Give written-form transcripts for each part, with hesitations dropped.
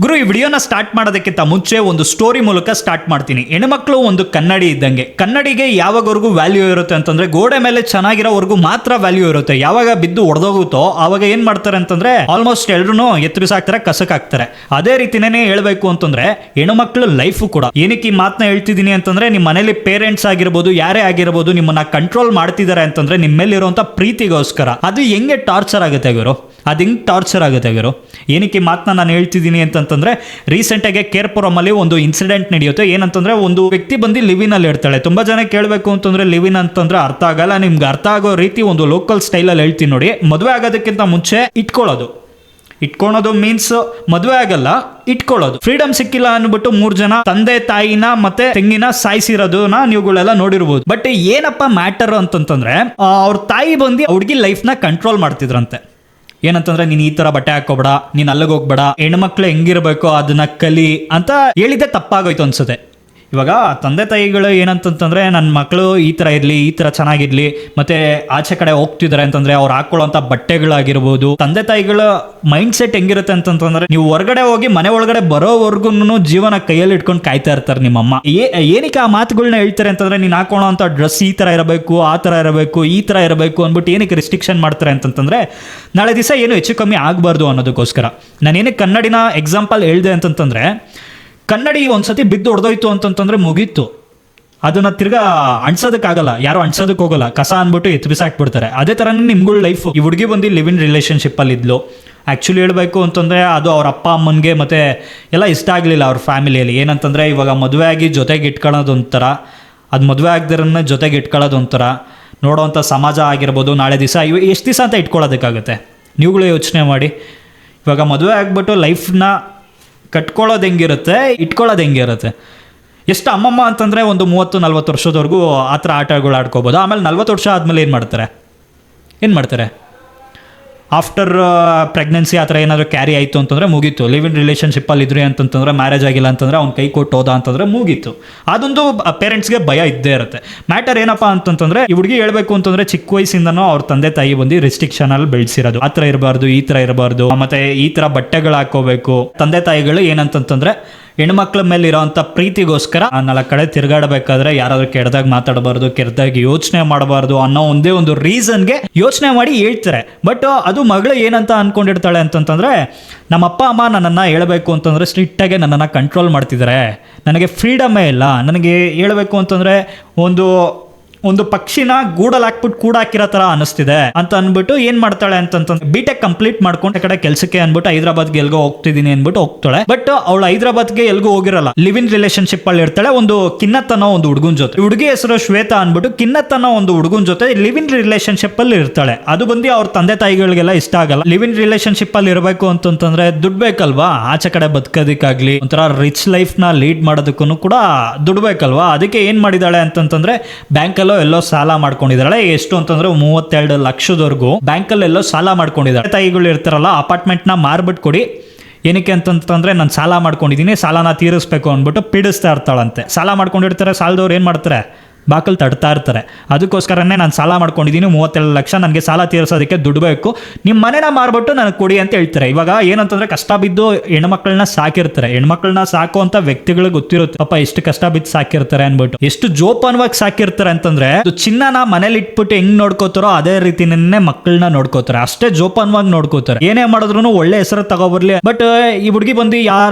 ಗುರು, ಈ ವಿಡಿಯೋನ ಸ್ಟಾರ್ಟ್ ಮಾಡೋದಕ್ಕಿಂತ ಮುಂಚೆ ಒಂದು ಸ್ಟೋರಿ ಮೂಲಕ ಸ್ಟಾರ್ಟ್ ಮಾಡ್ತೀನಿ. ಹೆಣ್ಮಕ್ಳು ಒಂದು ಕನ್ನಡಿ ಇದ್ದಂಗೆ. ಕನ್ನಡಿಗೆ ಯಾವಾಗವರೆಗೂ ವ್ಯಾಲ್ಯೂ ಇರುತ್ತೆ ಅಂತಂದ್ರೆ ಗೋಡೆ ಮೇಲೆ ಚೆನ್ನಾಗಿರೋವರೆಗೂ ಮಾತ್ರ ವ್ಯಾಲ್ಯೂ ಇರುತ್ತೆ. ಯಾವಾಗ ಬಿದ್ದು ಒಡೆದೋಗುತ್ತೋ ಆವಾಗ ಏನ್ ಮಾಡ್ತಾರೆ ಅಂತಂದ್ರೆ ಆಲ್ಮೋಸ್ಟ್ ಎಲ್ರು ಎತ್ತರಿಸಾಕ್ತಾರೆ, ಕಸಕ್ ಅದೇ ರೀತಿನೇ ಹೇಳ್ಬೇಕು ಅಂತಂದ್ರೆ ಹೆಣ್ಮಕ್ಳು ಲೈಫು ಕೂಡ. ಏನಕ್ಕೆ ಈ ಮಾತನ್ನ ಹೇಳ್ತಿದ್ದೀನಿ ಅಂತಂದ್ರೆ ನಿಮ್ಮ ಮನೇಲಿ ಪೇರೆಂಟ್ಸ್ ಆಗಿರ್ಬೋದು, ಯಾರೇ ಆಗಿರ್ಬೋದು, ನಿಮ್ಮನ್ನ ಕಂಟ್ರೋಲ್ ಮಾಡ್ತಿದ್ದಾರೆ ಅಂತಂದ್ರೆ ನಿಮ್ಮ ಮೇಲಿರುವಂತ ಪ್ರೀತಿಗೋಸ್ಕರ. ಅದು ಹೆಂಗೆ ಟಾರ್ಚರ್ ಆಗುತ್ತೆ ಗುರು, ಅದು ಹಿಂಗೆ ಟಾರ್ಚರ್ ಆಗುತ್ತೆ ಗುರು. ಏನಕ್ಕೆ ಮಾತನ್ನ ನಾನು ಹೇಳ್ತಿದ್ದೀನಿ ಅಂತಂತಂದ್ರೆ ರೀಸೆಂಟಾಗಿ ಕೇರ್ಪುರಮಲ್ಲಿ ಒಂದು ಇನ್ಸಿಡೆಂಟ್ ನಡೆಯುತ್ತೆ. ಏನಂತಂದ್ರೆ ಒಂದು ವ್ಯಕ್ತಿ ಬಂದು ಲಿವಿನ್ ಅಲ್ಲಿ ಇರ್ತಾಳೆ. ತುಂಬಾ ಜನ ಕೇಳಬೇಕು ಅಂತಂದ್ರೆ ಲಿವಿನ್ ಅಂತಂದ್ರೆ ಅರ್ಥ ಆಗಲ್ಲ. ನಿಮ್ಗೆ ಅರ್ಥ ಆಗೋ ರೀತಿ ಒಂದು ಲೋಕಲ್ ಸ್ಟೈಲಲ್ಲಿ ಹೇಳ್ತೀನಿ ನೋಡಿ. ಮದುವೆ ಆಗೋದಕ್ಕಿಂತ ಮುಂಚೆ ಇಟ್ಕೊಳ್ಳೋದು ಮೀನ್ಸ್ ಮದುವೆ ಆಗಲ್ಲ, ಇಟ್ಕೊಳ್ಳೋದು. ಫ್ರೀಡಮ್ ಸಿಕ್ಕಿಲ್ಲ ಅಂದ್ಬಿಟ್ಟು 3 ಜನ ತಂದೆ ತಾಯಿನ ಮತ್ತೆ ತೆಂಗಿನ ಸಾಯಿಸಿರೋದನ್ನ ನೀವುಗಳೆಲ್ಲ ನೋಡಿರ್ಬೋದು. ಬಟ್ ಏನಪ್ಪ ಮ್ಯಾಟರ್ ಅಂತಂತಂದ್ರೆ ಅವ್ರ ತಾಯಿ ಬಂದು ಹುಡುಗಿ ಲೈಫ್ನ ಕಂಟ್ರೋಲ್ ಮಾಡ್ತಿದ್ರಂತೆ. ಏನಂತಂದ್ರೆ ನೀನ್ ಈ ತರ ಬಟ್ಟೆ ಹಾಕೋಬೇಡ, ನೀನ್ ಅಲ್ಲಿಗೆ ಹೋಗ್ಬೇಡ, ಹೆಣ್ಮಕ್ಳು ಹೆಂಗಿರ್ಬೇಕೋ ಅದನ್ನ ಕಲಿ ಅಂತ ಹೇಳಿದ್ದೆ ತಪ್ಪಾಗೋಯ್ತು ಅನ್ಸುತ್ತೆ. ಇವಾಗ ತಂದೆ ತಾಯಿಗಳು ಏನಂತಂದ್ರೆ ನನ್ನ ಮಕ್ಕಳು ಈ ತರ ಇರ್ಲಿ, ಈ ತರ ಚೆನ್ನಾಗಿರ್ಲಿ, ಮತ್ತೆ ಆಚೆ ಕಡೆ ಹೋಗ್ತಿದ್ದಾರೆ ಅಂತಂದ್ರೆ ಅವ್ರು ಹಾಕೊಳ್ಳೋಂಥ ಬಟ್ಟೆಗಳಾಗಿರ್ಬೋದು. ತಂದೆ ತಾಯಿಗಳ ಮೈಂಡ್ ಸೆಟ್ ಹೆಂಗಿರುತ್ತೆ ಅಂತಂದ್ರೆ ನೀವು ಹೊರಗಡೆ ಹೋಗಿ ಮನೆ ಒಳಗಡೆ ಬರೋವರೆಗೂ ಜೀವನ ಕೈಯಲ್ಲಿ ಇಟ್ಕೊಂಡು ಕಾಯ್ತಾ ಇರ್ತಾರೆ ನಿಮ್ಮಮ್ಮ. ಏನಕ್ಕೆ ಆ ಮಾತುಗಳನ್ನ ಹೇಳ್ತಾರೆ ಅಂತಂದ್ರೆ ನೀನ್ ಹಾಕೊಳ್ಳೋ ಅಂತ ಡ್ರೆಸ್ ಈ ತರ ಇರಬೇಕು, ಆ ತರ ಇರಬೇಕು, ಈ ತರ ಇರಬೇಕು ಅಂದ್ಬಿಟ್ಟು ಏನಕ್ಕೆ ರಿಸ್ಟ್ರಿಕ್ಷನ್ ಮಾಡ್ತಾರೆ ಅಂತಂದ್ರೆ ನಾಳೆ ದಿವಸ ಏನು ಹೆಚ್ಚು ಕಮ್ಮಿ ಆಗಬಾರ್ದು ಅನ್ನೋದಕ್ಕೋಸ್ಕರ. ನಾನೇನಕ್ಕೆ ಕನ್ನಡಿನ ಎಕ್ಸಾಂಪಲ್ ಹೇಳ್ದೆ ಅಂತಂತಂದ್ರೆ ಕನ್ನಡಿ ಒಂದ್ಸತಿ ಬಿದ್ದು ಹೊಡೆದೋಯ್ತು ಅಂತಂತಂದ್ರೆ ಮುಗೀತು. ಅದನ್ನ ತಿರ್ಗಾ ಅಣ್ಸೋದಕ್ಕಾಗಲ್ಲ, ಯಾರು ಅಣ್ಸೋದಕ್ಕೆ ಹೋಗಲ್ಲ, ಕಸ ಅಂದ್ಬಿಟ್ಟು ಎತ್ತು ಬಿಸಾಕ್ಬಿಡ್ತಾರೆ. ಅದೇ ಥರನೇ ನಿಮ್ಗಳ ಲೈಫ್. ಈ ಹುಡುಗಿ ಬಂದು ಲಿವ್ ಇನ್ ರಿಲೇಷನ್ಶಿಪ್ಪಲ್ಲಿ ಇದ್ಲು. ಆ್ಯಕ್ಚುಲಿ ಹೇಳಬೇಕು ಅಂತಂದರೆ ಅದು ಅವ್ರ ಅಪ್ಪ ಅಮ್ಮನಿಗೆ ಮತ್ತು ಎಲ್ಲ ಇಷ್ಟ ಆಗಲಿಲ್ಲ ಅವ್ರ ಫ್ಯಾಮಿಲಿಯಲ್ಲಿ. ಏನಂತಂದರೆ ಇವಾಗ ಮದುವೆ ಆಗಿ ಜೊತೆಗೆ ಇಟ್ಕೊಳ್ಳೋದು ಒಂಥರ, ಅದು ಮದುವೆ ಆಗದಿರನ್ನ ಜೊತೆಗೆ ಇಟ್ಕೊಳ್ಳೋದು ಒಂಥರ. ನೋಡೋವಂಥ ಸಮಾಜ ಆಗಿರ್ಬೋದು, ನಾಳೆ ದಿವಸ ಎಷ್ಟು ದಿವಸ ಅಂತ ಇಟ್ಕೊಳ್ಳೋದಕ್ಕಾಗುತ್ತೆ? ನೀವುಗಳೇ ಯೋಚನೆ ಮಾಡಿ. ಇವಾಗ ಮದುವೆ ಆಗಿಬಿಟ್ಟು ಲೈಫ್ನ ಕಟ್ಕೊಳ್ಳೋದು ಹೆಂಗಿರುತ್ತೆ, ಇಟ್ಕೊಳ್ಳೋದು ಹೆಂಗಿರುತ್ತೆ. ಎಷ್ಟು ಅಮ್ಮಮ್ಮ ಅಂತಂದರೆ ಒಂದು 30-40 ವರ್ಷದವರೆಗೂ ಆ ಥರ ಆಟಗಳು ಆಡ್ಕೋಬೋದು. ಆಮೇಲೆ 40 ವರ್ಷ ಆದಮೇಲೆ ಏನು ಮಾಡ್ತಾರೆ? ಆಫ್ಟರ್ ಪ್ರೆಗ್ನೆನ್ಸಿ ಆ ಥರ ಏನಾದರೂ ಕ್ಯಾರಿ ಆಯಿತು ಅಂತಂದರೆ ಮುಗೀತು. ಲಿವ್ ಇನ್ ರಿಲೇಷನ್ಶಿಪ್ಪಲ್ಲಿ ಇದ್ರಿ ಅಂತಂತಂದರೆ ಮ್ಯಾರೇಜ್ ಆಗಿಲ್ಲ ಅಂತಂದರೆ ಅವ್ನು ಕೈ ಕೊಟ್ಟು ಹೋದ ಅಂತಂದರೆ ಮುಗೀತು. ಅದೊಂದು ಪೇರೆಂಟ್ಸ್ಗೆ ಭಯ ಇದ್ದೇ ಇರುತ್ತೆ. ಮ್ಯಾಟರ್ ಏನಪ್ಪ ಅಂತಂತಂದರೆ ಈ ಹುಡುಗಿ ಹೇಳಬೇಕು ಅಂತಂದರೆ ಚಿಕ್ಕ ವಯಸ್ಸಿಂದನೂ ಅವ್ರ ತಂದೆ ತಾಯಿ ಬಂದು ರಿಸ್ಟ್ರಿಕ್ಷನಲ್ಲಿ ಬೆಳೆಸಿರೋದು. ಆ ಥರ ಇರಬಾರ್ದು, ಈ ಥರ ಇರಬಾರ್ದು, ಮತ್ತು ಈ ಥರ ಬಟ್ಟೆಗಳು ಹಾಕೋಬೇಕು. ತಂದೆ ತಾಯಿಗಳು ಏನಂತಂತಂದರೆ ಹೆಣ್ಮಕ್ಳ ಮೇಲೆ ಇರೋವಂಥ ಪ್ರೀತಿಗೋಸ್ಕರ 4 ಕಡೆ ತಿರುಗಾಡಬೇಕಾದ್ರೆ ಯಾರಾದ್ರೂ ಕೆಟ್ಟದಾಗ ಮಾತಾಡಬಾರ್ದು, ಕೆಟ್ಟದಾಗಿ ಯೋಚನೆ ಮಾಡಬಾರ್ದು ಅನ್ನೋ ಒಂದೇ ಒಂದು ರೀಸನ್ಗೆ ಯೋಚನೆ ಮಾಡಿ ಹೇಳ್ತಾರೆ. ಬಟ್ ಅದು ಮಗಳು ಏನಂತ ಅನ್ಕೊಂಡಿರ್ತಾಳೆ ಅಂತಂತಂದ್ರೆ ನಮ್ಮ ಅಪ್ಪ ಅಮ್ಮ ನನ್ನನ್ನು ಹೇಳಬೇಕು ಅಂತಂದರೆ ಸ್ಟ್ರಿಕ್ಟಾಗಿ ನನ್ನನ್ನು ಕಂಟ್ರೋಲ್ ಮಾಡ್ತಿದ್ದಾರೆ, ನನಗೆ ಫ್ರೀಡಮೇ ಇಲ್ಲ. ನನಗೆ ಹೇಳಬೇಕು ಅಂತಂದರೆ ಒಂದು ಪಕ್ಷಿನ ಗೂಡಲ್ಲಿ ಹಾಕ್ಬಿಟ್ಟು ಕೂಡ ಹಾಕಿರೋ ಥರ ಅನಿಸ್ತಿದೆ ಅಂತ ಅಂದ್ಬಿಟ್ಟು ಏನು ಮಾಡ್ತಾಳೆ ಅಂತಂತಂದ್ರೆ B.Tech ಕಂಪ್ಲೀಟ್ ಮಾಡ್ಕೊಂಡು ಕಡೆ ಕೆಲಸಕ್ಕೆ ಅಂದ್ಬಿಟ್ಟು ಹೈದರಾಬಾದ್ಗೆ ಎಲ್ಗೋ ಹೋಗ್ತಿದ್ದೀನಿ ಅಂದ್ಬಿಟ್ಟು ಹೋಗ್ತಾಳೆ. ಬಟ್ ಅವಳು ಹೈದರಾಬಾದ್ಗೆ ಎಲ್ಗೂ ಹೋಗಿರಲ್ಲ, ಲಿವ್ ಇನ್ ರಿಲೇಷನ್ಶಿಪ್ ಅಲ್ಲಿ ಇರ್ತಾಳೆ ಒಂದು ಕಿನ್ನತ್ ಅನ್ನೋ ಒಂದು ಹುಡುಗನ ಜೊತೆ. ಹುಡುಗಿ ಹೆಸರು ಶ್ವೇತಾ ಅಂದ್ಬಿಟ್ಟು ಕಿನ್ನತ್ ಅನ್ನೋ ಒಂದು ಹುಡುಗನ ಜೊತೆ ಲಿವ್ ಇನ್ ರಿಲೇಷನ್ಶಿಪ್ ಅಲ್ಲಿ ಇರ್ತಾಳೆ. ಅದು ಬಂದು ಅವ್ರ ತಂದೆ ತಾಯಿಗಳಿಗೆಲ್ಲ ಇಷ್ಟ ಆಗಲ್ಲ. ಲಿವ್ ಇನ್ ರಿಲೇಷನ್ಶಿಪ್ ಅಲ್ಲಿ ಇರಬೇಕು ಅಂತಂತಂದ್ರೆ ದುಡ್ಡು ಬೇಕಲ್ವಾ, ಆಚೆ ಕಡೆ ಬದುಕೋದಕ್ಕಾಗ್ಲಿ ಒಂಥರ ರಿಚ್ ಲೈಫ್ ನ ಲೀಡ್ ಮಾಡೋದಕ್ಕೂ ಕೂಡ ದುಡ್ಡು ಬೇಕಲ್ವಾ. ಅದಕ್ಕೆ ಏನ್ ಮಾಡಿದಾಳೆ ಅಂತಂತಂದ್ರೆ ಬ್ಯಾಂಕಲ್ಲಿ ಎಲ್ಲೋ ಸಾಲ ಮಾಡ್ಕೊಂಡಿದ್ದಾಳೆ. ಎಷ್ಟು ಅಂತಂದ್ರೆ 32 ಲಕ್ಷದವರೆಗೂ ಬ್ಯಾಂಕಲ್ಲಿ ಎಲ್ಲೋ ಸಾಲ ಮಾಡ್ಕೊಂಡಿದ್ದಾಳೆ. ತಾಯಿಗಳು ಇರ್ತಾರಲ್ಲ, ಅಪಾರ್ಟ್ಮೆಂಟ್ ನ ಮಾರ್ಬಿಟ್ಟು ಕೊಡಿ, ಏನಕ್ಕೆ ಅಂತಂತಂದ್ರೆ ನಾನು ಸಾಲ ಮಾಡ್ಕೊಂಡಿದ್ದೀನಿ, ಸಾಲನ ತೀರಿಸ್ಬೇಕು ಅಂದ್ಬಿಟ್ಟು ಪೀಡಿಸ್ತಾ ಇರ್ತಾಳಂತೆ. ಸಾಲ ಮಾಡ್ಕೊಂಡಿರ್ತಾರೆ, ಸಾಲದವ್ರು ಏನು ಮಾಡ್ತಾರೆ, ಬಾಕಲ್ ತಡ್ತಾ ಇರ್ತಾರೆ. ಅದಕ್ಕೋಸ್ಕರನೇ ನಾನು ಸಾಲ ಮಾಡ್ಕೊಂಡಿದ್ದೀನಿ 32 ಲಕ್ಷ, ನನಗೆ ಸಾಲ ತೀರಿಸೋದಕ್ಕೆ ದುಡ್ಡು ಬೇಕು, ನಿಮ್ಮ ಮನೆನ ಮಾರ್ಬಿಟ್ಟು ನನಗೆ ಕೊಡಿ ಅಂತ ಹೇಳ್ತಾರೆ. ಇವಾಗ ಏನಂತಂದ್ರೆ ಕಷ್ಟ ಬಿದ್ದು ಹೆಣ್ಮಕ್ಳನ್ನ ಸಾಕಿರ್ತಾರೆ. ಹೆಣ್ಮಕ್ಳನ್ನ ಸಾಕುವಂತ ವ್ಯಕ್ತಿಗಳಿಗೆ ಗೊತ್ತಿರುತ್ತೆ ಪಾಪ ಎಷ್ಟು ಕಷ್ಟ ಬಿದ್ದು ಸಾಕಿರ್ತಾರೆ ಅನ್ಬಿಟ್ಟು, ಎಷ್ಟು ಜೋಪಾನವಾಗಿ ಸಾಕಿರ್ತಾರೆ ಅಂತಂದ್ರೆ ಚಿನ್ನನ ಮನೇಲಿ ಇಟ್ಬಿಟ್ಟು ಹೆಂಗ್ ನೋಡ್ಕೋತಾರೋ ಅದೇ ರೀತಿನೇ ಮಕ್ಕಳನ್ನ ನೋಡ್ಕೋತಾರೆ. ಅಷ್ಟೇ ಜೋಪಾನವಾಗಿ ನೋಡ್ಕೋತಾರೆ. ಏನೇ ಮಾಡಿದ್ರು ಒಳ್ಳೆ ಹೆಸರು ತಗೋಬರ್ಲಿ. ಬಟ್ ಈ ಹುಡುಗಿ ಬಂದು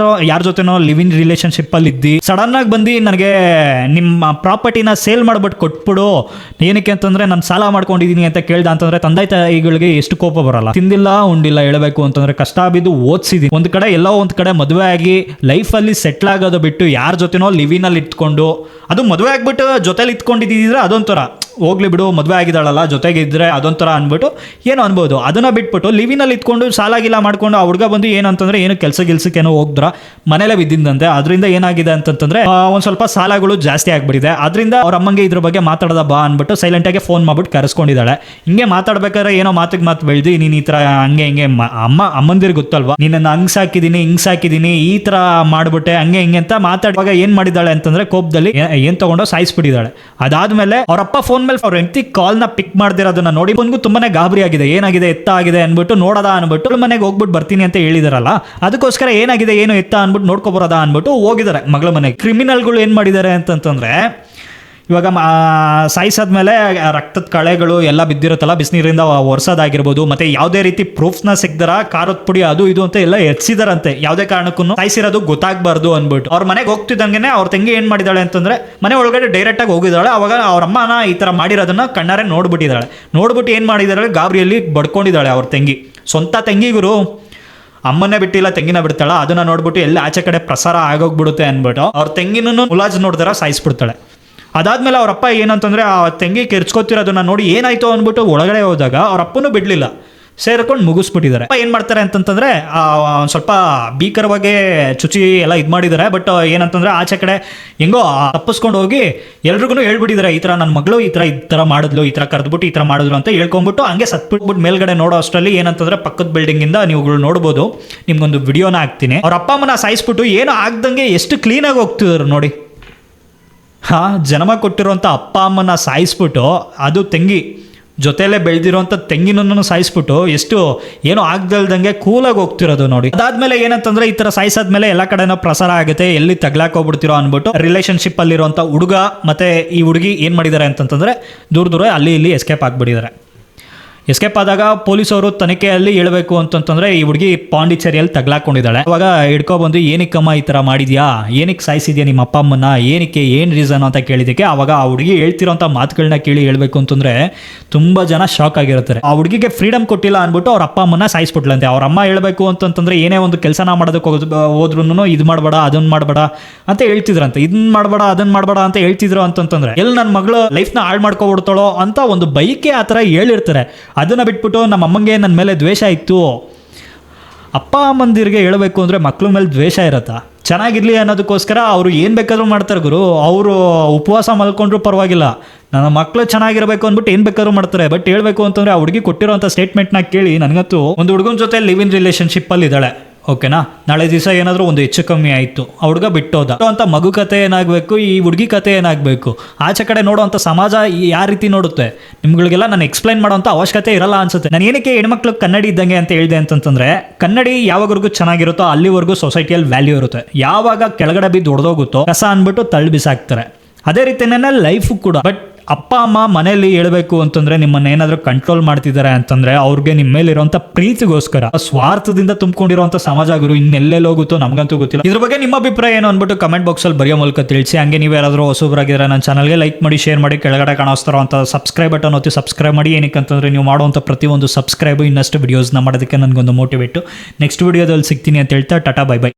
ಯಾರ ಜೊತೆನೋ ಲಿವ್ ಇನ್ ರಿಲೇಷನ್ಶಿಪ್ ಅಲ್ಲಿ ಇದ್ದಿ ಸಡನ್ ಆಗಿ ಬಂದು ನನಗೆ ನಿಮ್ಮ ಪ್ರಾಪರ್ಟಿನ ಸೇಲ್ ಮಾಡ್ಬಿಟ್ಟು ಕೊಟ್ಬಿಡು, ಏನಕ್ಕೆ ಅಂತಂದ್ರೆ ನಾನು ಸಾಲ ಮಾಡ್ಕೊಂಡಿದ್ದೀನಿ ಅಂತ ಕೇಳ್ದ ಅಂತಂದ್ರೆ ತಂದೆ ತಾಯಿಗಳಿಗೆ ಎಷ್ಟು ಕೋಪ ಬರಲ್ಲ. ತಿಂದಿಲ್ಲ ಉಂಡಿಲ್ಲ ಹೇಳಬೇಕು ಅಂತಂದ್ರೆ ಕಷ್ಟ ಬಿದ್ದು ಓದಿಸಿದೀನಿ, ಒಂದ್ ಕಡೆ ಎಲ್ಲೋ ಒಂದ್ ಕಡೆ ಮದುವೆ ಆಗಿ ಲೈಫ್ ಅಲ್ಲಿ ಸೆಟ್ಲ್ ಆಗೋದು ಬಿಟ್ಟು ಯಾರ ಜೊತೆನೋ ಲಿವಿನ್ ಅಲ್ಲಿ ಇಟ್ಕೊಂಡು, ಅದು ಮದುವೆ ಆಗ್ಬಿಟ್ಟು ಜೊತೆಲಿ ಇಟ್ಕೊಂಡಿದ್ರೆ ಅದೊಂಥರ ಹೋಗ್ಲಿ ಬಿಡು, ಮದುವೆ ಆಗಿದ್ದಾಳಲ್ಲ ಜೊತೆಗಿದ್ರೆ ಅದೊಂಥರ ಅನ್ಬಿಟ್ಟು ಏನೋ ಅನ್ಬೋದು. ಅದನ್ನ ಬಿಟ್ಬಿಟ್ಟು ಲಿವಿನಲ್ಲಿ ಇಟ್ಕೊಂಡು ಸಾಲಾಗಿಲ್ಲ ಮಾಡ್ಕೊಂಡು ಆ ಹುಡುಗ ಬಂದು ಏನಂತಂದ್ರೆ ಏನು ಕೆಲಸಕ್ಕೇನೋ ಹೋಗ್ದ್ರ ಮನೇಲೆ ಬಿದ್ದಿಂದಂತೆ. ಅದರಿಂದ ಏನಾಗಿದೆ ಅಂತಂದ್ರೆ ಒಂದ್ ಸ್ವಲ್ಪ ಸಾಲಗಳು ಜಾಸ್ತಿ ಆಗ್ಬಿಟ್ಟಿದೆ. ಅದರಿಂದ ಅವ್ರ ಅಮ್ಮಂಗೆ ಇದ್ರ ಬಗ್ಗೆ ಮಾತಾಡದ ಬಾ ಅನ್ಬಿಟ್ಟು ಸೈಲೆಂಟ್ ಆಗಿ ಫೋನ್ ಮಾಡ್ಬಿಟ್ಟು ಕರೆಸ್ಕೊಂಡಿದ್ದಾಳೆ. ಹಿಂಗೆ ಮಾತಾಡ್ಬೇಕಾದ್ರೆ ಏನೋ ಮಾತು ಬೆಳೆದಿ ನೀನ್ ಈ ತರ ಹಿಂಗೆ ಅಮ್ಮಂದಿರ್ ಗೊತ್ತಲ್ವಾ, ನಿನ್ನ ಹಂಗ್ ಸಾಕಿದೀನಿ ಈ ತರ ಮಾಡ್ಬಿಟ್ಟೆ ಹಂಗೆ ಹಿಂಗೆ ಅಂತ ಮಾತಾಡುವಾಗ ಏನ್ ಮಾಡಿದ್ದಾಳೆ ಅಂತಂದ್ರೆ ಕೋಪದಲ್ಲಿ ಏನ್ ತಗೊಂಡೋ ಸಾಯಿಸ್ಬಿಟ್ಟಿದ್ದಾಳೆ. ಅದಾದ್ಮೇಲೆ ಅವ್ರಪ್ಪ ಫೋನ್ ಮೇಲೆ ಅವ್ರ ಹೆಂಡತಿ ಕಾಲ್ನ ಪಿಕ್ ಮಾಡ್ದಿರೋದನ್ನ ನೋಡಿ ಅವನಿಗೂ ತುಂಬಾನೇ ಗಾಬರಿ ಆಗಿದೆ. ಏನಾಗಿದೆ ಎತ್ತ ಆಗಿದೆ ಅನ್ಬಿಟ್ಟು ನೋಡೋದ ಅನ್ಬಿಟ್ಟು ಮನೆಗೆ ಹೋಗ್ಬಿಟ್ಟು ಬರ್ತೀನಿ ಅಂತ ಹೇಳಿದಾರಲ್ಲ, ಅದಕ್ಕೋಸ್ಕರ ಏನಾಗಿದೆ ಏನು ಎತ್ತ ಅನ್ಬಿಟ್ಟು ನೋಡ್ಕೊಬರೋದ ಅನ್ಬಿಟ್ಟು ಹೋಗಿದ್ದಾರೆ ಮಗಳ ಮನೆಗೆ. ಕ್ರಿಮಿನಲ್ಗಳು ಏನ್ ಮಾಡಿದ್ದಾರೆ ಅಂತಂತಂದ್ರೆ, ಇವಾಗ ಸಾಯಿಸಾದ್ಮೇಲೆ ರಕ್ತದ ಕಳೆಗಳು ಎಲ್ಲ ಬಿದ್ದಿರುತ್ತಲ್ಲ, ಬಿಸಿನೀರಿಂದ ಒರೆಸೋದಾಗಿರ್ಬೋದು, ಮತ್ತೆ ಯಾವುದೇ ರೀತಿ ಪ್ರೂಫ್ಸ್ನ ಸಿಗ್ದಾರ ಖಾರದ ಪುಡಿ ಅದು ಇದು ಅಂತ ಎಲ್ಲ ಎತ್ಸಿದಾರಂತೆ. ಯಾವುದೇ ಕಾರಣಕ್ಕೂ ಸಾಯಿಸಿರೋದು ಗೊತ್ತಾಗಬಾರ್ದು ಅಂದ್ಬಿಟ್ಟು. ಅವ್ರ ಮನೆಗೆ ಹೋಗ್ತಿದ್ದಂಗೆ ಅವ್ರ ತಂಗಿ ಏನು ಮಾಡಿದಾಳೆ ಅಂತಂದ್ರೆ, ಮನೆ ಒಳಗಡೆ ಡೈರೆಕ್ಟಾಗಿ ಹೋಗಿದ್ದಾಳೆ. ಅವಾಗ ಅವ್ರ ಅಮ್ಮನ ಈ ಥರ ಮಾಡಿರೋದನ್ನ ಕಣ್ಣಾರೆ ನೋಡ್ಬಿಟ್ಟಿದ್ದಾಳೆ. ನೋಡ್ಬಿಟ್ಟು ಏನು ಮಾಡಿದಾಳೆ, ಗಾಬರಿಯಲ್ಲಿ ಬಡ್ಕೊಂಡಿದ್ದಾಳೆ ಅವ್ರ ತಂಗಿ. ಸ್ವಂತ ತಂಗಿಗುರು ಅಮ್ಮನ್ನೇ ಬಿಟ್ಟಿಲ್ಲ, ತಂಗಿನ ಬಿಡ್ತಾಳ. ಅದನ್ನ ನೋಡ್ಬಿಟ್ಟು ಎಲ್ಲ ಆಚೆ ಕಡೆ ಪ್ರಸಾರ ಆಗೋಗ್ಬಿಡುತ್ತೆ ಅಂದ್ಬಿಟ್ಟು ಅವ್ರ ತಂಗಿನೂ ಮುಲಾಜ್ ನೋಡಿದಾರ ಸಾಯಿಸ್ಬಿಡ್ತಾಳೆ. ಅದಾದ್ಮೇಲೆ ಅವ್ರಪ್ಪ ಏನಂತಂದ್ರೆ ಆ ತಂಗಿ ಕೆರ್ಚ್ಕೋತಿರೋದನ್ನ ನೋಡಿ ಏನಾಯ್ತು ಅಂದ್ಬಿಟ್ಟು ಒಳಗಡೆ ಹೋದಾಗ ಅವ್ರ ಅಪ್ಪನೂ ಬಿಡ್ಲಿಲ್ಲ, ಸೇರ್ಕೊಂಡು ಮುಗಿಸ್ಬಿಟ್ಟಿದ್ದಾರೆ. ಏನ್ ಮಾಡ್ತಾರೆ ಅಂತಂತಂದ್ರೆ ಸ್ವಲ್ಪ ಭೀಕರವಾಗಿ ಚುಚಿ ಎಲ್ಲ ಇದು ಮಾಡಿದ್ದಾರೆ. ಬಟ್ ಏನಂತಂದ್ರೆ ಆಚೆ ಕಡೆ ಹೆಂಗೋ ತಪ್ಪಿಸ್ಕೊಂಡು ಹೋಗಿ ಎಲ್ರಿಗೂ ಹೇಳ್ಬಿಟ್ಟಿದ್ದಾರೆ, ಈ ಥರ ನನ್ನ ಮಗಳು ಈ ಥರ ಮಾಡಿದ್ಲು, ಈ ಥರ ಕರೆದ್ಬಿಟ್ಟು ಈ ಥರ ಮಾಡಿದ್ರು ಅಂತ ಹೇಳ್ಕೊಂಡ್ಬಿಟ್ಟು ಹಂಗೆ ಸತ್ಬಿಟ್ಬಿಟ್ಟು ಮೇಲ್ಗಡೆ ನೋಡೋ ಅಷ್ಟರಲ್ಲಿ ಏನಂತಂದ್ರೆ ಪಕ್ಕದ ಬಿಲ್ಡಿಂಗ್ ಇಂದ ನೀವುಗಳು ನೋಡ್ಬೋದು. ನಿಮ್ಗೊಂದು ವಿಡಿಯೋನ ಹಾಕ್ತೀನಿ. ಅವ್ರ ಅಪ್ಪ ಅಮ್ಮನ ಸಾಯಿಸ್ಬಿಟ್ಟು ಏನೋ ಆಗ್ದಂಗೆ ಎಷ್ಟು ಕ್ಲೀನಾಗಿ ಹೋಗ್ತಿದ್ರು ನೋಡಿ. ಜನ್ಮ ಕೊಟ್ಟಿರೋಂಥ ಅಪ್ಪ ಅಮ್ಮನ ಸಾಯಿಸ್ಬಿಟ್ಟು, ಅದು ತಂಗಿ ಜೊತೆಯಲ್ಲೇ ಬೆಳೆದಿರೋಂಥ ತೆಂಗಿನನ್ನು ಸಾಯಿಸ್ಬಿಟ್ಟು ಎಷ್ಟು ಏನೋ ಆಗ್ದಲ್ದಂಗೆ ಕೂಲಾಗಿ ಹೋಗ್ತಿರೋದು ನೋಡಿ. ಅದಾದ್ಮೇಲೆ ಏನಂತಂದ್ರೆ ಈ ಥರ ಸಾಯಿಸಾದ್ಮೇಲೆ ಎಲ್ಲ ಕಡೆನೋ ಪ್ರಸಾರ ಆಗುತ್ತೆ, ಎಲ್ಲಿ ತಗ್ಲಾಕೋಗ್ಬಿಡ್ತಿರೋ ಅಂದ್ಬಿಟ್ಟು ರಿಲೇಷನ್ಶಿಪ್ ಅಲ್ಲಿರುವಂಥ ಹುಡುಗ ಮತ್ತೆ ಈ ಹುಡುಗಿ ಏನು ಮಾಡಿದ್ದಾರೆ ಅಂತಂತಂದ್ರೆ ದೂರ ಅಲ್ಲಿ ಇಲ್ಲಿ ಎಸ್ಕೇಪ್ ಆಗಿಬಿಟ್ಟಿದ್ದಾರೆ. ಎಸ್ಕೇಪ್ ಆದಾಗ ಪೊಲೀಸವರು ತನಿಖೆಯಲ್ಲಿ ಹೇಳಬೇಕು ಅಂತಂತಂದ್ರೆ ಈ ಹುಡುಗಿ ಪಾಂಡಿಚೇರಿಯಲ್ಲಿ ತಗ್ಲಾಕೊಂಡಿದ್ದಾಳೆ. ಅವಾಗ ಹಿಡ್ಕೊಬಂದು ಏನಕ್ಕಮ್ಮ ಈ ಥರ ಮಾಡಿದ್ಯಾ, ಏನಕ್ಕೆ ಸಾಯಿಸಿದ್ಯಾ ನಿಮ್ಮ ಅಪ್ಪ ಅಮ್ಮನ, ಏನಕ್ಕೆ ಏನು ರೀಸನ್ ಅಂತ ಕೇಳಿದಕ್ಕೆ ಅವಾಗ ಆ ಹುಡುಗಿ ಹೇಳ್ತಿರೋಂಥ ಮಾತುಗಳನ್ನ ಕೇಳಿ ಹೇಳಬೇಕು ಅಂತಂದ್ರೆ ತುಂಬ ಜನ ಶಾಕ್ ಆಗಿರ್ತಾರೆ. ಆ ಹುಡುಗಿಗೆ ಫ್ರೀಡಮ್ ಕೊಟ್ಟಿಲ್ಲ ಅಂದ್ಬಿಟ್ಟು ಅವ್ರ ಅಪ್ಪ ಅಮ್ಮನ ಸಾಯಿಸ್ಬಿಟ್ಲಂತೆ. ಅವ್ರ ಅಮ್ಮ ಹೇಳಬೇಕು ಅಂತಂತಂದ್ರೆ ಏನೇ ಒಂದು ಕೆಲಸನ ಮಾಡೋದಕ್ಕೆ ಹೋದ್ರೂ ಇದು ಮಾಡಬೇಡ ಅದನ್ನ ಮಾಡಬೇಡ ಅಂತ ಹೇಳ್ತಿದ್ರಂತೆ, ಇದನ್ನ ಮಾಡಬೇಡ ಅದನ್ನ ಮಾಡಬೇಡ ಅಂತ ಹೇಳ್ತಿದ್ರು ಅಂತಂತಂದ್ರೆ ಎಲ್ಲಿ ನನ್ನ ಮಗಳು ಲೈಫ್ನ ಹಾಳು ಮಾಡ್ಕೊಬಿಡ್ತಾಳೋ ಅಂತ ಒಂದು ಬೈಕೆ ಆ ಥರ ಹೇಳಿರ್ತಾರೆ. ಅದನ್ನು ಬಿಟ್ಬಿಟ್ಟು ನಮ್ಮ ಅಮ್ಮಂಗೆ ನನ್ನ ಮೇಲೆ ದ್ವೇಷ ಇತ್ತು. ಅಪ್ಪ ಅಮ್ಮಂದಿರಿಗೆ ಹೇಳಬೇಕು ಅಂದರೆ ಮಕ್ಳ ಮೇಲೆ ದ್ವೇಷ ಇರತ್ತಾ, ಚೆನ್ನಾಗಿರಲಿ ಅನ್ನೋದಕ್ಕೋಸ್ಕರ ಅವರು ಏನು ಬೇಕಾದರೂ ಮಾಡ್ತಾರೆ ಗುರು. ಅವರು ಉಪವಾಸ ಮಲ್ಕೊಂಡ್ರು ಪರವಾಗಿಲ್ಲ, ನನ್ನ ಮಕ್ಕಳು ಚೆನ್ನಾಗಿರಬೇಕು ಅಂದ್ಬಿಟ್ಟು ಏನು ಬೇಕಾದ್ರೂ ಮಾಡ್ತಾರೆ. ಬಟ್ ಹೇಳಬೇಕು ಅಂತಂದರೆ ಆ ಹುಡುಗಿ ಕೊಟ್ಟಿರೋಂಥ ಸ್ಟೇಟ್ಮೆಂಟ್ನ ಕೇಳಿ ನನಗಂತೂ ಒಂದು ಹುಡುಗನ ಜೊತೆ ಲಿವ್ ಇನ್ ರಿಲೇಷನ್ಶಿಪ್ಪಲ್ಲಿ ಇದ್ದಾಳೆ, ಓಕೆನಾ, ನಾಳೆ ದಿವಸ ಏನಾದರೂ ಒಂದು ಹೆಚ್ಚು ಕಮ್ಮಿ ಆಯಿತು, ಆ ಹುಡುಗ ಬಿಟ್ಟೋದ ಅಂತ ಮಗು ಕತೆ ಏನಾಗಬೇಕು, ಈ ಹುಡುಗಿ ಕತೆ ಏನಾಗಬೇಕು, ಆಚೆ ಕಡೆ ನೋಡೋವಂಥ ಸಮಾಜ ಯಾವ ರೀತಿ ನೋಡುತ್ತೆ, ನಿಮ್ಗಳಿಗೆಲ್ಲ ನಾನು ಎಕ್ಸ್ಪ್ಲೈನ್ ಮಾಡೋವಂಥ ಅವಶ್ಯಕತೆ ಇರಲ್ಲ ಅನ್ಸುತ್ತೆ. ನಾನು ಏನಕ್ಕೆ ಹೆಣ್ಮಕ್ಳು ಕನ್ನಡಿ ಇದ್ದಂಗೆ ಅಂತ ಹೇಳಿದೆ ಅಂತಂತಂದ್ರೆ, ಕನ್ನಡಿ ಯಾವಾಗವರೆಗೂ ಚೆನ್ನಾಗಿರುತ್ತೋ ಅಲ್ಲಿವರೆಗೂ ಸೊಸೈಟಿಯಲ್ಲಿ ವ್ಯಾಲ್ಯೂ ಇರುತ್ತೆ. ಯಾವಾಗ ಕೆಳಗಡೆ ಬಿದ್ದು ಹೊಡೆದೋಗುತ್ತೋ ಕಸ ಅಂದ್ಬಿಟ್ಟು ತಳ್ಳಿ ಬಿಸಾಕ್ತಾರೆ. ಅದೇ ರೀತಿನೇ ಲೈಫು ಕೂಡ. ಬಟ್ ಅಪ್ಪ ಅಮ್ಮ ಮನೆಯಲ್ಲಿ ಹೇಳಬೇಕು ಅಂತಂದ್ರೆ ನಿಮ್ಮನ್ನ ಏನಾದರೂ ಕಂಟ್ರೋಲ್ ಮಾಡ್ತಿದ್ದಾರೆ ಅಂತಂದ್ರೆ ಅವ್ರಿಗೆ ನಿಮ್ಮ ಮೇಲೆ ಇರುವಂತ ಪ್ರೀತಿಗೋಸ್ಕರ, ಸ್ವಾರ್ಥದಿಂದ ತುಂಬಿಕೊಂಡಿರುವಂತ ಸಮಾಜ ಗುರು ಇನ್ನೆಲ್ಲೆಲ್ಲಿ ಹೋಗುತ್ತೋ ನಮಗಂತೂ ಗೊತ್ತಿಲ್ಲ. ಇದ್ರ ಬಗ್ಗೆ ನಿಮ್ಮ ಅಭಿಪ್ರಾಯ ಏನು ಅಂದ್ಬಿಟ್ಟು ಕಮೆಂಟ್ ಬಾಕ್ಸ್ ಅಲ್ಲಿ ಬರೆಯೋ ಮೂಲಕ ತಿಳಿಸಿ. ಹಂಗೆ ನೀವು ಯಾರಾದರೂ ಹೊಸಬರಾಗಿದ್ರೆ ನನ್ನ ಚಾನಲ್ಗೆ ಲೈಕ್ ಮಾಡಿ, ಶೇರ್ ಮಾಡಿ, ಕೆಳಗಡೆ ಕಾಣಿಸ್ತಾರೋ ಅಂತ ಸಬ್ಸ್ಕ್ರೈಬ್ ಬಟನ್ ಒತ್ತಿ ಸಬ್ಸ್ಕ್ರೈಬ್ ಮಾಡಿ. ಏನಕ್ಕೆ ಅಂತಂದ್ರೆ ನೀವು ಮಾಡುವಂಥ ಪ್ರತಿಯೊಂದು ಸಬ್ಸ್ಕ್ರೈಬ್ ಇನ್ನಷ್ಟು ವಿಡಿಯೋಸ್ನ ಮಾಡೋದಕ್ಕೆ ನನಗೊಂದು ಮೋಟಿವೇಟು. ನೆಕ್ಸ್ಟ್ ವಿಡಿಯೋದಲ್ಲಿ ಸಿಗ್ತೀನಿ ಅಂತ ಹೇಳ್ತಾ ಟಾಟಾ ಬೈ ಬೈ.